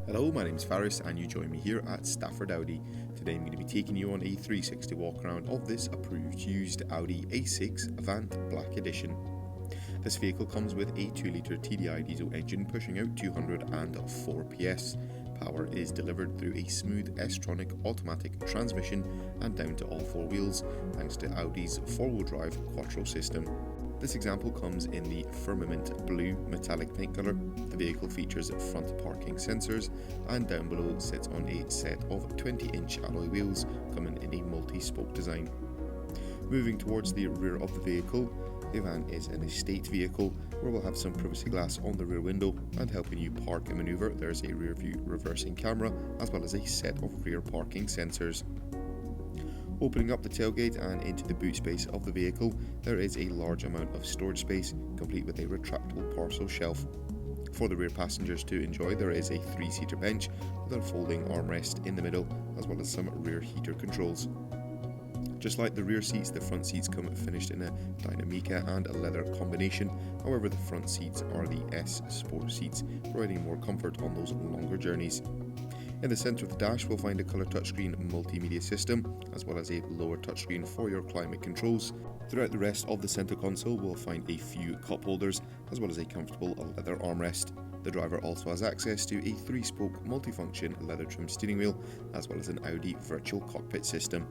Hello, my name is Faris and you join me here at Stafford Audi. Today I'm going to be taking you on a 360 walk around of this approved used Audi A6 Avant Black edition. This vehicle comes with a 2-litre TDI diesel engine pushing out 204 PS. Power is delivered through a smooth S-tronic automatic transmission and down to all four wheels thanks to Audi's 4-wheel drive quattro system. This example comes in the Firmament blue metallic paint colour. The vehicle features front parking sensors and down below sits on a set of 20-inch alloy wheels coming in a multi-spoke design. Moving towards the rear of the vehicle, the van is an estate vehicle where we'll have some privacy glass on the rear window, and helping you park and manoeuvre there's a rear view reversing camera as well as a set of rear parking sensors. Opening up the tailgate and into the boot space of the vehicle, there is a large amount of storage space, complete with a retractable parcel shelf. For the rear passengers to enjoy, there is a 3-seater bench with a folding armrest in the middle, as well as some rear heater controls. Just like the rear seats, the front seats come finished in a Dynamica and a leather combination. However, the front seats are the S Sport seats, providing more comfort on those longer journeys. In the centre of the dash, we'll find a colour touchscreen multimedia system, as well as a lower touchscreen for your climate controls. Throughout the rest of the centre console, we'll find a few cup holders, as well as a comfortable leather armrest. The driver also has access to a 3-spoke multifunction leather trim steering wheel, as well as an Audi virtual cockpit system.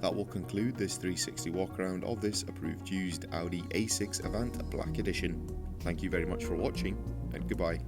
That will conclude this 360 walk around of this approved used Audi A6 Avant Black edition. Thank you very much for watching, and goodbye.